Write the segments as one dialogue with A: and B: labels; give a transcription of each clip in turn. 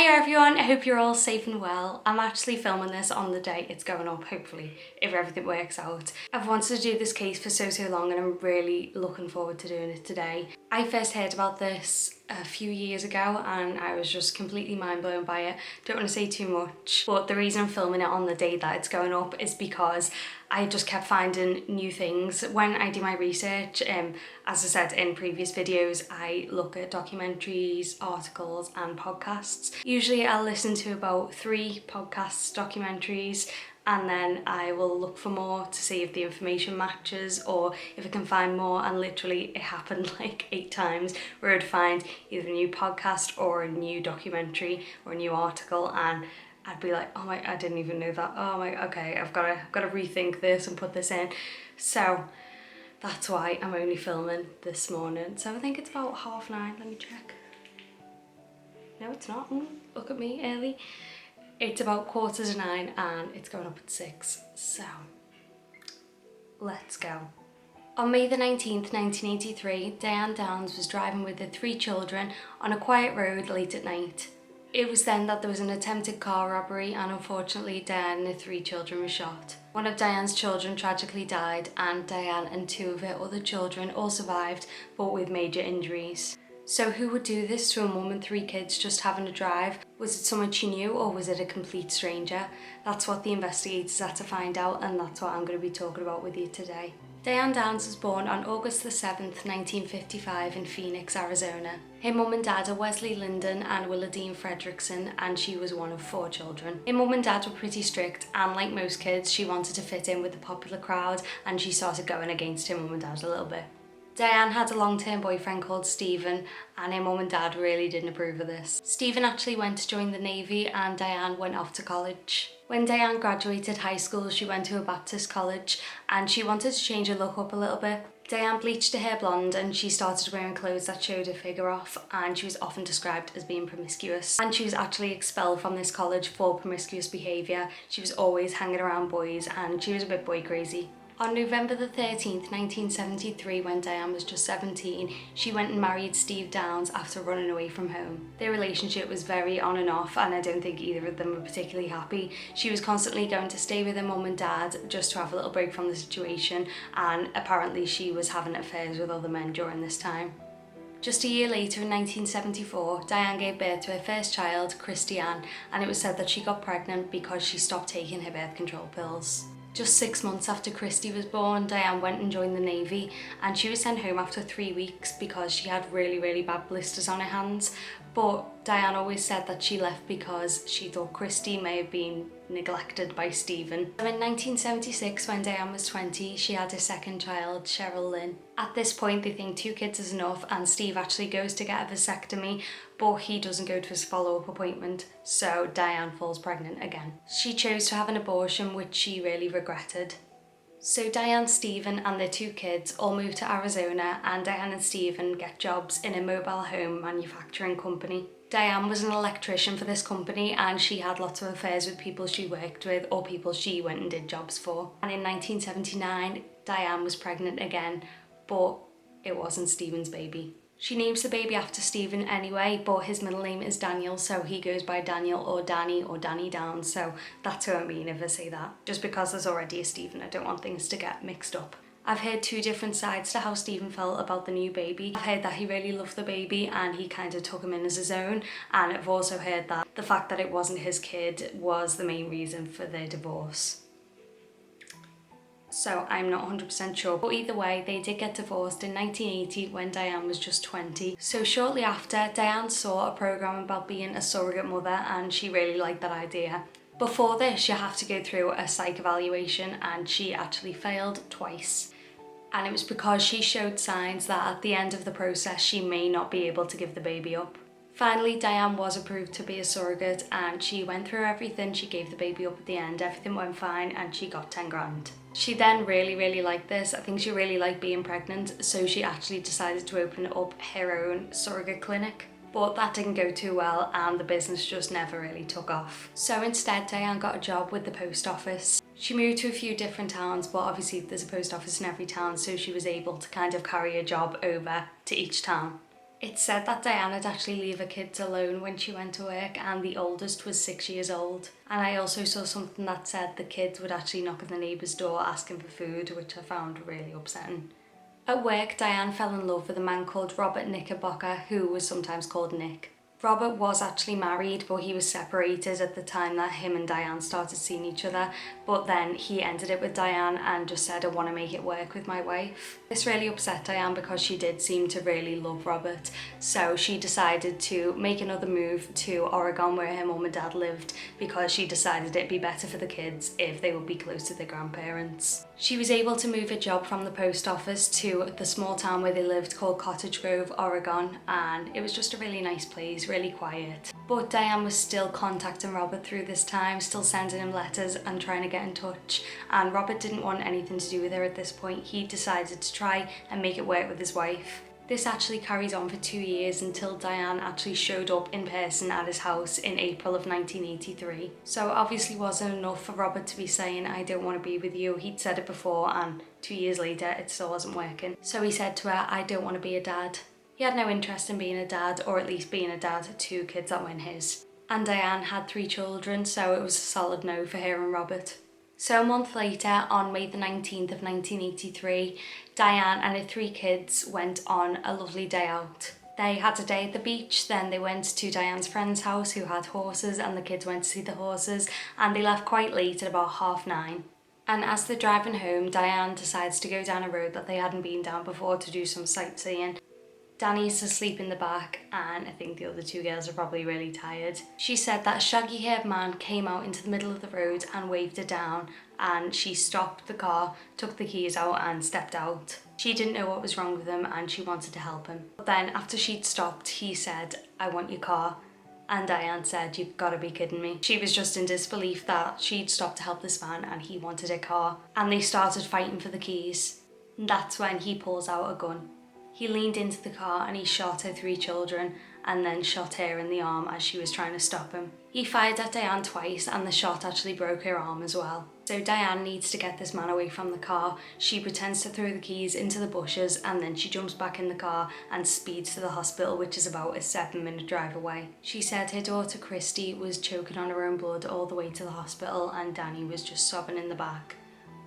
A: Hi everyone, I hope you're all safe and well. I'm actually filming this on the day it's going up, hopefully, if everything works out. I've wanted to do this case for so long and I'm really looking forward to doing it today. I first heard about this a few years ago and I was just completely mind blown by it. Don't want to say too much, but the reason I'm filming it on the day that it's going up is because I just kept finding new things. When I do my research, as I said in previous videos, I look at documentaries, articles and podcasts. Usually I'll listen to about 3 podcasts, documentaries, and then I will look for more to see if the information matches or if I can find more, and literally it happened like 8 times where I'd find either a new podcast or a new documentary or a new article and I'd be like, oh my, I didn't even know that. Oh my, okay, I've got to rethink this and put this in. So that's why I'm only filming this morning. So I think it's about 9:30, let me check. No, it's not. Look at me, early. It's about 9:15 and it's going up at 6. So let's go. On May the 19th, 1983, Diane Downs was driving with her 3 children on a quiet road late at night. It was then that there was an attempted car robbery and unfortunately Diane and her 3 children were shot. One of Diane's children tragically died and Diane and 2 of her other children all survived but with major injuries. So who would do this to a mum and 3 kids just having a drive? Was it someone she knew or was it a complete stranger? That's what the investigators had to find out and that's what I'm going to be talking about with you today. Diane Downs was born on August the 7th, 1955 in Phoenix, Arizona. Her mum and dad are Wesley Linden and Willardine Fredrickson and she was one of 4 children. Her mum and dad were pretty strict and like most kids she wanted to fit in with the popular crowd and she started going against her mum and dad a little bit. Diane had a long-term boyfriend called Stephen and her mum and dad really didn't approve of this. Stephen actually went to join the Navy and Diane went off to college. When Diane graduated high school, she went to a Baptist college and she wanted to change her look up a little bit. Diane bleached her hair blonde and she started wearing clothes that showed her figure off and she was often described as being promiscuous. And she was actually expelled from this college for promiscuous behaviour. She was always hanging around boys and she was a bit boy crazy. On November the 13th, 1973, when Diane was just 17, she went and married Steve Downs after running away from home. Their relationship was very on and off and I don't think either of them were particularly happy. She was constantly going to stay with her mum and dad just to have a little break from the situation and apparently she was having affairs with other men during this time. Just a year later in 1974, Diane gave birth to her first child, Christiane, and it was said that she got pregnant because she stopped taking her birth control pills. Just 6 months after Christy was born, Diane went and joined the Navy and she was sent home after 3 weeks because she had really bad blisters on her hands. But Diane always said that she left because she thought Christy may have been neglected by Stephen. So in 1976, when Diane was 20, she had her second child, Cheryl Lynn. At this point, they think 2 kids is enough and Steve actually goes to get a vasectomy, but he doesn't go to his follow-up appointment, so Diane falls pregnant again. She chose to have an abortion, which she really regretted. So Diane, Stephen and their 2 kids all moved to Arizona and Diane and Stephen get jobs in a mobile home manufacturing company. Diane was an electrician for this company and she had lots of affairs with people she worked with or people she went and did jobs for. And in 1979, Diane was pregnant again, but it wasn't Stephen's baby. She names the baby after Stephen anyway, but his middle name is Daniel, so he goes by Daniel or Danny Downs, so that's who I mean if I say that. Just because there's already a Stephen, I don't want things to get mixed up. I've heard 2 different sides to how Stephen felt about the new baby. I've heard that he really loved the baby and he kind of took him in as his own, and I've also heard that the fact that it wasn't his kid was the main reason for their divorce. So I'm not 100% sure, but either way, they did get divorced in 1980 when Diane was just 20. So shortly after, Diane saw a program about being a surrogate mother and she really liked that idea. Before this, you have to go through a psych evaluation and she actually failed twice. And it was because she showed signs that at the end of the process, she may not be able to give the baby up. Finally, Diane was approved to be a surrogate and she went through everything. She gave the baby up at the end, everything went fine and she got 10 grand. She then really liked this. I think she really liked being pregnant, so she actually decided to open up her own surrogate clinic. But that didn't go too well and the business just never really took off. So instead, Diane got a job with the post office. She moved to a few different towns, but obviously there's a post office in every town, so she was able to kind of carry a job over to each town. It's said that Diane had actually leave her kids alone when she went to work, and the oldest was 6 years old. And I also saw something that said the kids would actually knock on the neighbour's door asking for food, which I found really upsetting. At work, Diane fell in love with a man called Robert Knickerbocker, who was sometimes called Nick. Robert was actually married, but he was separated at the time that him and Diane started seeing each other, but then he ended it with Diane and just said, I want to make it work with my wife. This really upset Diane because she did seem to really love Robert, so she decided to make another move to Oregon where her mum and dad lived, because she decided it'd be better for the kids if they would be close to their grandparents. She was able to move a job from the post office to the small town where they lived called Cottage Grove, Oregon, and it was just a really nice place, really quiet. But Diane was still contacting Robert through this time, still sending him letters and trying to get in touch, and Robert didn't want anything to do with her at this point. He decided to try and make it work with his wife. This actually carried on for 2 years until Diane actually showed up in person at his house in April of 1983. So it obviously wasn't enough for Robert to be saying, I don't want to be with you. He'd said it before, and 2 years later it still wasn't working. So he said to her, I don't want to be a dad. He had no interest in being a dad, or at least being a dad to 2 kids that weren't his. And Diane had 3 children, so it was a solid no for her and Robert. So a month later, on May the 19th of 1983, Diane and her 3 kids went on a lovely day out. They had a day at the beach, then they went to Diane's friend's house who had horses, and the kids went to see the horses, and they left quite late at about 9:30. And as they're driving home, Diane decides to go down a road that they hadn't been down before to do some sightseeing. Danny's asleep in the back, and I think the other 2 girls are probably really tired. She said that a shaggy-haired man came out into the middle of the road and waved her down, and she stopped the car, took the keys out and stepped out. She didn't know what was wrong with him and she wanted to help him. But then after she'd stopped, he said, I want your car. And Diane said, you've got to be kidding me. She was just in disbelief that she'd stopped to help this man and he wanted her car. And they started fighting for the keys. And that's when he pulls out a gun. He leaned into the car and he shot her 3 children and then shot her in the arm as she was trying to stop him. He fired at Diane twice and the shot actually broke her arm as well. So Diane needs to get this man away from the car. She pretends to throw the keys into the bushes and then she jumps back in the car and speeds to the hospital, which is about a 7-minute drive away. She said her daughter Christy was choking on her own blood all the way to the hospital and Danny was just sobbing in the back.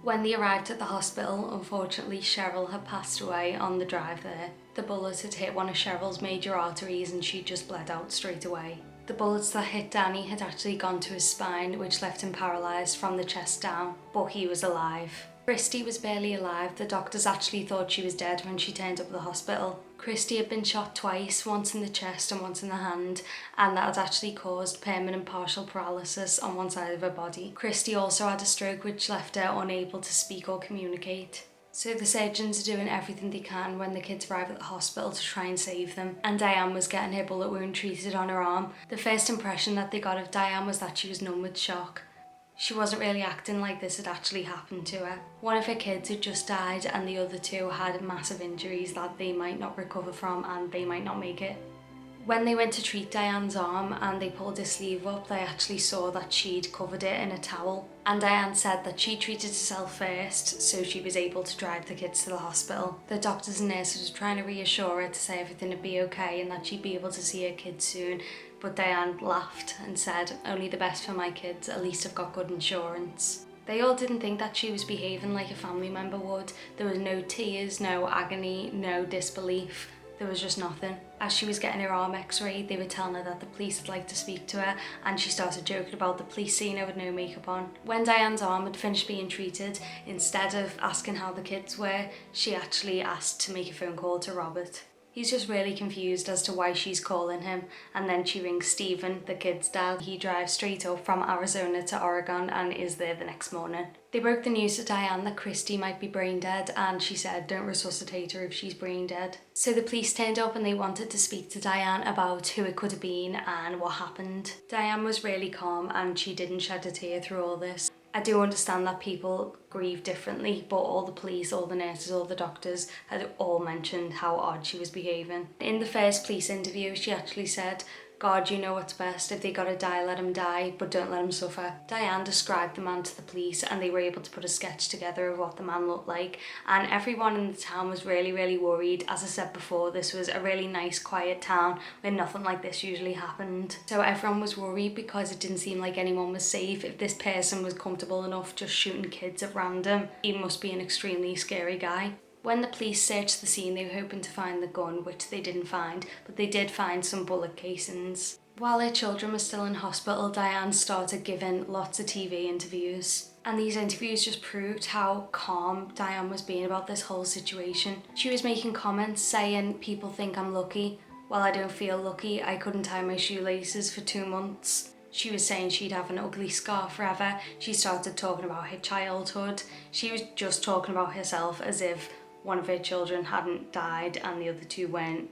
A: When they arrived at the hospital, unfortunately Cheryl had passed away on the drive there. The bullet had hit one of Cheryl's major arteries and she just bled out straight away. The bullets that hit Danny had actually gone to his spine, which left him paralysed from the chest down, but he was alive. Christy was barely alive. The doctors actually thought she was dead when she turned up at the hospital. Christy had been shot twice, once in the chest and once in the hand, and that had actually caused permanent partial paralysis on one side of her body. Christy also had a stroke which left her unable to speak or communicate. So the surgeons are doing everything they can when the kids arrive at the hospital to try and save them, and Diane was getting her bullet wound treated on her arm. The first impression that they got of Diane was that she was numb with shock. She wasn't really acting like this had actually happened to her. One of her kids had just died and the other 2 had massive injuries that they might not recover from and they might not make it. When they went to treat Diane's arm and they pulled her sleeve up, they actually saw that she'd covered it in a towel. And Diane said that she treated herself first, so she was able to drive the kids to the hospital. The doctors and nurses were trying to reassure her to say everything would be okay and that she'd be able to see her kids soon. But Diane laughed and said, only the best for my kids, at least I've got good insurance. They all didn't think that she was behaving like a family member would. There was no tears, no agony, no disbelief. There was just nothing. As she was getting her arm x-rayed, they were telling her that the police would like to speak to her, and she started joking about the police seeing her with no makeup on. When Diane's arm had finished being treated, instead of asking how the kids were, she actually asked to make a phone call to Robert. He's just really confused as to why she's calling him, and then she rings Stephen, the kid's dad. He drives straight up from Arizona to Oregon and is there the next morning. They broke the news to Diane that Christy might be brain dead, and she said don't resuscitate her if she's brain dead. So the police turned up and they wanted to speak to Diane about who it could have been and what happened. Diane was really calm and she didn't shed a tear through all this. I do understand that people grieve differently, but all the police, all the nurses, all the doctors had all mentioned how odd she was behaving. In the first police interview, she actually said, God, you know what's best. If they gotta die, let them die, but don't let them suffer. Diane described the man to the police and they were able to put a sketch together of what the man looked like, and everyone in the town was really worried. As I said before, this was a really nice, quiet town where nothing like this usually happened. So everyone was worried because it didn't seem like anyone was safe. If this person was comfortable enough just shooting kids at random, he must be an extremely scary guy. When the police searched the scene, they were hoping to find the gun, which they didn't find, but they did find some bullet casings. While her children were still in hospital, Diane started giving lots of TV interviews. And these interviews just proved how calm Diane was being about this whole situation. She was making comments saying, "People think I'm lucky. Well, I don't feel lucky. I couldn't tie my shoelaces for 2 months." She was saying she'd have an ugly scar forever. She started talking about her childhood. She was just talking about herself as if one of her children hadn't died and the other two weren't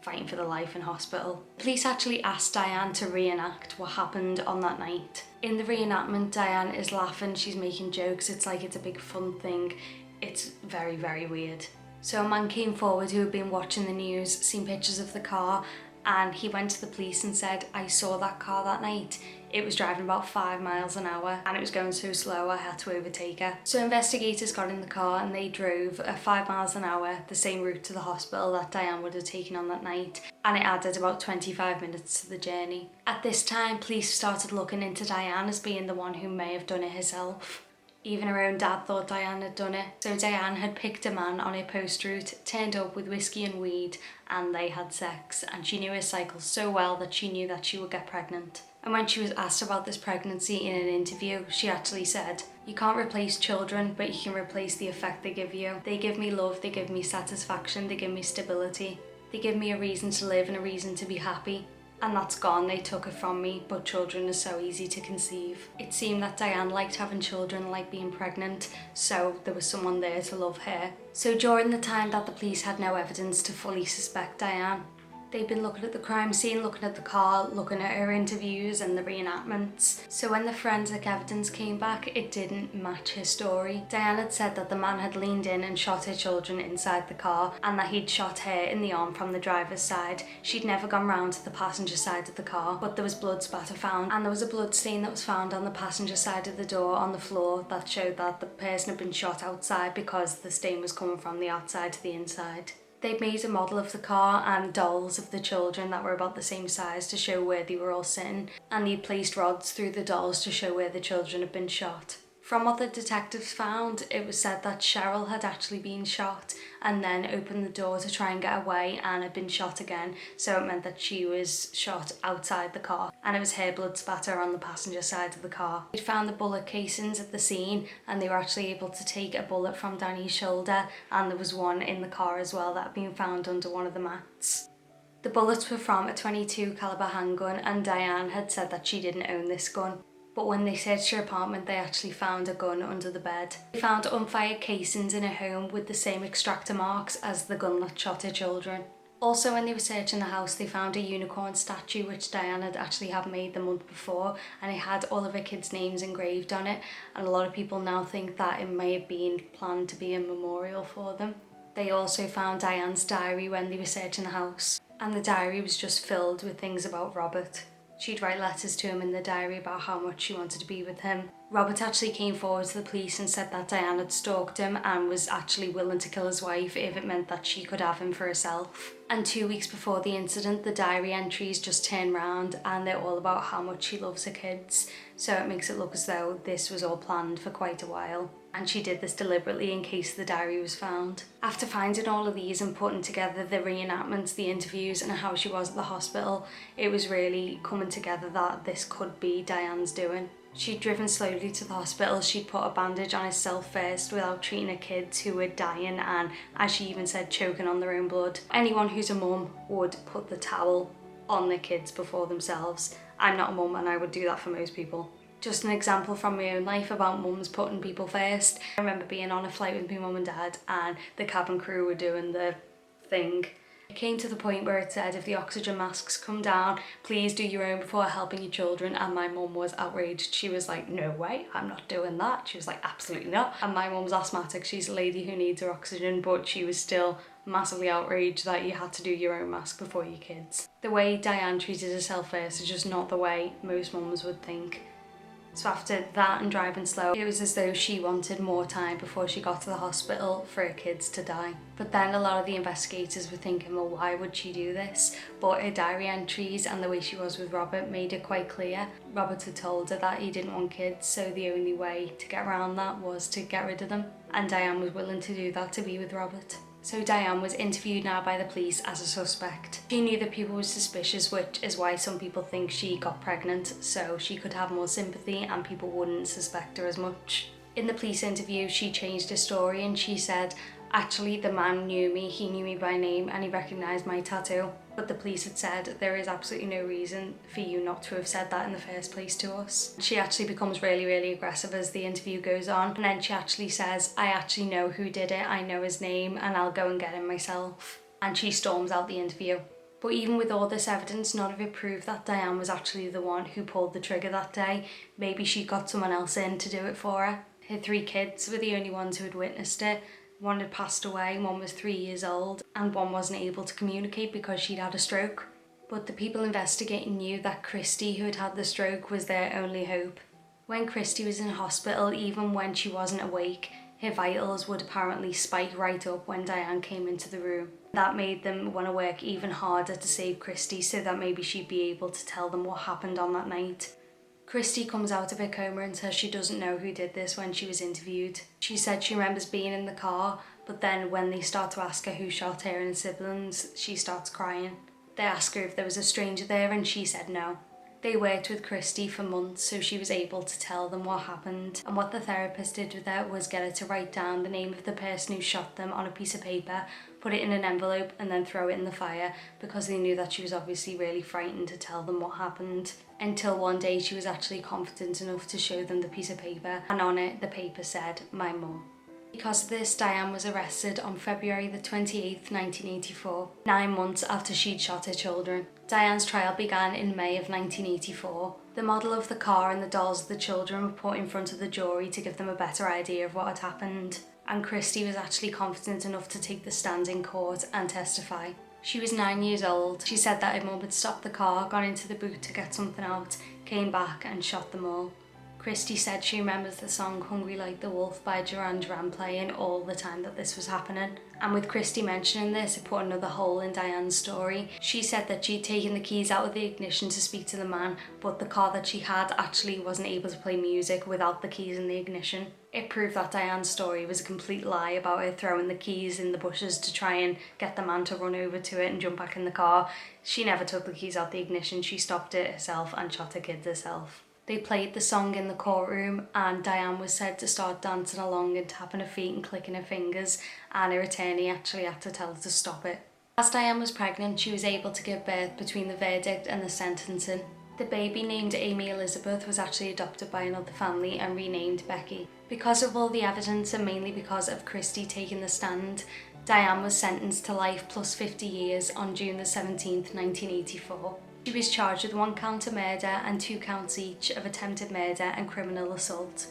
A: fighting for their life in hospital. Police actually asked Diane to reenact what happened on that night. In the reenactment, Diane is laughing, she's making jokes, it's like it's a big fun thing. It's very weird. So a man came forward who had been watching the news, seen pictures of the car, and he went to the police and said, "I saw that car that night. It was driving about 5 miles an hour and it was going so slow I had to overtake her." So investigators got in the car and they drove at 5 miles an hour, the same route to the hospital that Diane would have taken on that night, and it added about 25 minutes to the journey. At this time, police started looking into Diane as being the one who may have done it herself. Even her own dad thought Diane had done it. So Diane had picked a man on her post route, turned up with whiskey and weed, and they had sex. And she knew her cycle so well that she knew that she would get pregnant. And when she was asked about this pregnancy in an interview, she actually said, "You can't replace children, but you can replace the effect they give you. They give me love, they give me satisfaction, they give me stability. They give me a reason to live and a reason to be happy. And that's gone, they took it from me, but children are so easy to conceive." It seemed that Diane liked having children, liked being pregnant, so there was someone there to love her. So during the time that the police had no evidence to fully suspect Diane, they'd been looking at the crime scene, looking at the car, looking at her interviews and the reenactments. So when the forensic evidence came back, it didn't match her story. Diane had said that the man had leaned in and shot her children inside the car, and that he'd shot her in the arm from the driver's side. She'd never gone round to the passenger side of the car, but there was blood spatter found, and there was a blood stain that was found on the passenger side of the door on the floor that showed that the person had been shot outside because the stain was coming from the outside to the inside. They'd made a model of the car and dolls of the children that were about the same size to show where they were all sitting, and they'd placed rods through the dolls to show where the children had been shot. From what the detectives found, it was said that Cheryl had actually been shot and then opened the door to try and get away and had been shot again, so it meant that she was shot outside the car, and it was her blood spatter on the passenger side of the car. They'd found the bullet casings at the scene, and they were actually able to take a bullet from Danny's shoulder, and there was one in the car as well that had been found under one of the mats. The bullets were from a .22 caliber handgun, and Diane had said that she didn't own this gun. But when they searched her apartment, they actually found a gun under the bed. They found unfired casings in her home with the same extractor marks as the gun that shot her children. Also, when they were searching the house, they found a unicorn statue which Diane had actually had made the month before, and it had all of her kids' names engraved on it, and a lot of people now think that it may have been planned to be a memorial for them. They also found Diane's diary when they were searching the house, and the diary was just filled with things about Robert. She'd write letters to him in the diary about how much she wanted to be with him. Robert actually came forward to the police and said that Diane had stalked him and was actually willing to kill his wife if it meant that she could have him for herself. And 2 weeks before the incident, the diary entries just turn round and they're all about how much she loves her kids. So it makes it look as though this was all planned for quite a while. And she did this deliberately in case the diary was found. After finding all of these and putting together the reenactments, the interviews and how she was at the hospital, it was really coming together that this could be Diane's doing. She'd driven slowly to the hospital, she'd put a bandage on herself first without treating her kids who were dying and, as she even said, choking on their own blood. Anyone who's a mum would put the towel on their kids before themselves. I'm not a mum and I would do that for most people. Just an example from my own life about mums putting people first. I remember being on a flight with my mum and dad and the cabin crew were doing the thing. It came to the point where it said if the oxygen masks come down, please do your own before helping your children, and my mum was outraged. She was like, "No way, I'm not doing that." She was like, "Absolutely not." And my mum's asthmatic, she's a lady who needs her oxygen, but she was still massively outraged that you had to do your own mask before your kids. The way Diane treated herself first is just not the way most mums would think. So after that and driving slow, it was as though she wanted more time before she got to the hospital for her kids to die. But then a lot of the investigators were thinking, well, why would she do this? But her diary entries and the way she was with Robert made it quite clear. Robert had told her that he didn't want kids, so the only way to get around that was to get rid of them. And Diane was willing to do that to be with Robert. So Diane was interviewed now by the police as a suspect. She knew that people were suspicious, which is why some people think she got pregnant, so she could have more sympathy and people wouldn't suspect her as much. In the police interview, she changed her story and she said, actually the man knew me, he knew me by name and he recognised my tattoo. But the police had said there is absolutely no reason for you not to have said that in the first place to us. She actually becomes really aggressive as the interview goes on, and then she actually says, I actually know who did it, I know his name and I'll go and get him myself. And she storms out the interview. But even with all this evidence, none of it proved that Diane was actually the one who pulled the trigger that day. Maybe she got someone else in to do it for her. Her 3 kids were the only ones who had witnessed it. One had passed away, one was 3 years old, and one wasn't able to communicate because she'd had a stroke. But the people investigating knew that Christy, who had had the stroke, was their only hope. When Christy was in hospital, even when she wasn't awake, her vitals would apparently spike right up when Diane came into the room. That made them want to work even harder to save Christy so that maybe she'd be able to tell them what happened on that night. Christy comes out of her coma and says she doesn't know who did this when she was interviewed. She said she remembers being in the car, but then when they start to ask her who shot her and her siblings, she starts crying. They ask her if there was a stranger there and she said no. They worked with Christy for months, so she was able to tell them what happened, and what the therapist did with her was get her to write down the name of the person who shot them on a piece of paper, put it in an envelope and then throw it in the fire, because they knew that she was obviously really frightened to tell them what happened. Until one day she was actually confident enough to show them the piece of paper, and on it the paper said, my mum. Because of this, Diane was arrested on February the 28th, 1984, 9 months after she'd shot her children. Diane's trial began in May of 1984. The model of the car and the dolls of the children were put in front of the jury to give them a better idea of what had happened. And Christy was actually confident enough to take the stand in court and testify. She was 9 years old. She said that her mum had stopped the car, gone into the boot to get something out, came back and shot them all. Christy said she remembers the song Hungry Like the Wolf by Duran Duran playing all the time that this was happening. And with Christy mentioning this, it put another hole in Diane's story. She said that she'd taken the keys out of the ignition to speak to the man, but the car that she had actually wasn't able to play music without the keys in the ignition. It proved that Diane's story was a complete lie about her throwing the keys in the bushes to try and get the man to run over to it and jump back in the car. She never took the keys out the ignition, she stopped it herself and shot her kids herself. They played the song in the courtroom and Diane was said to start dancing along and tapping her feet and clicking her fingers, and her attorney actually had to tell her to stop it. As Diane was pregnant, she was able to give birth between the verdict and the sentencing. The baby, named Amy Elizabeth, was actually adopted by another family and renamed Becky. Because of all the evidence and mainly because of Christy taking the stand, Diane was sentenced to life plus 50 years on June the 17th, 1984. She was charged with 1 count of murder and 2 counts each of attempted murder and criminal assault.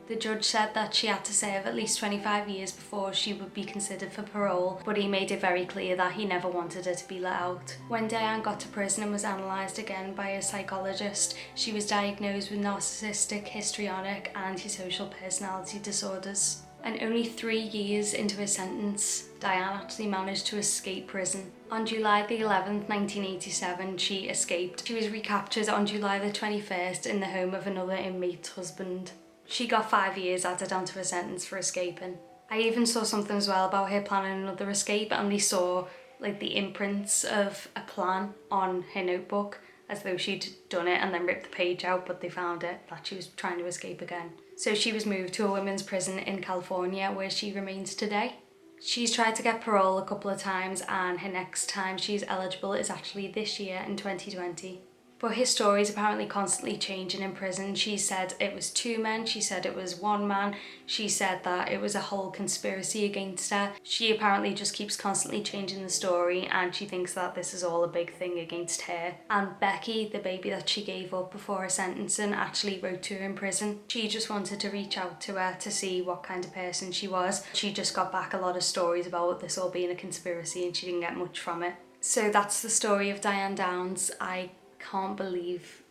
A: The judge said that she had to serve at least 25 years before she would be considered for parole, but he made it very clear that he never wanted her to be let out. When Diane got to prison and was analysed again by a psychologist, she was diagnosed with narcissistic, histrionic, and antisocial personality disorders. And only 3 years into her sentence, Diane actually managed to escape prison. On July the 11th, 1987, she escaped. She was recaptured on July the 21st in the home of another inmate's husband. She got 5 years added onto her sentence for escaping. I even saw something as well about her planning another escape, and they saw like the imprints of a plan on her notebook, as though she'd done it and then ripped the page out, but they found it that she was trying to escape again. So she was moved to a women's prison in California where she remains today. She's tried to get parole a couple of times and her next time she's eligible is actually this year in 2020. But his story is apparently constantly changing in prison. She said it was 2 men, she said it was 1 man, she said that it was a whole conspiracy against her. She apparently just keeps constantly changing the story, and she thinks that this is all a big thing against her. And Becky, the baby that she gave up before her sentencing, actually wrote to her in prison. She just wanted to reach out to her to see what kind of person she was. She just got back a lot of stories about this all being a conspiracy, and she didn't get much from it. So that's the story of Diane Downs. I can't believe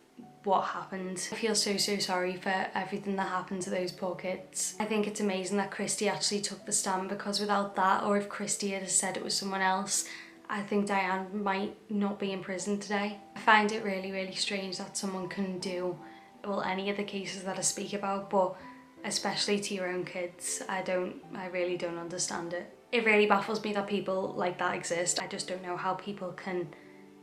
A: what happened. I feel so sorry for everything that happened to those poor kids. I think it's amazing that Christy actually took the stand, because without that, or if Christy had said it was someone else, I think Diane might not be in prison today. I find it really strange that someone can do, well, any of the cases that I speak about, but especially to your own kids. I really don't understand it. It really baffles me that people like that exist. I just don't know how people can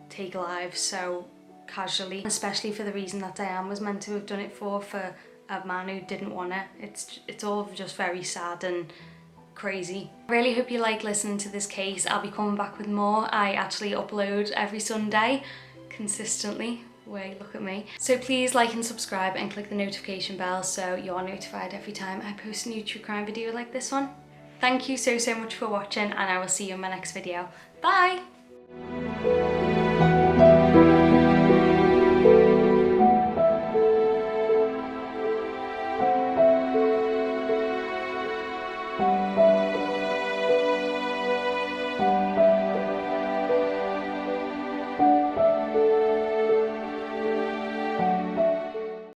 A: take lives so casually, especially for the reason that Diane was meant to have done it for a man who didn't want it. It's all just very sad and crazy. I really hope you like listening to this case. I'll be coming back with more. I actually upload every Sunday consistently. Way, look at me. So please like and subscribe and click the notification bell so you're notified every time I post a new true crime video like this one. Thank you so much for watching, and I will see you in my next video. Bye!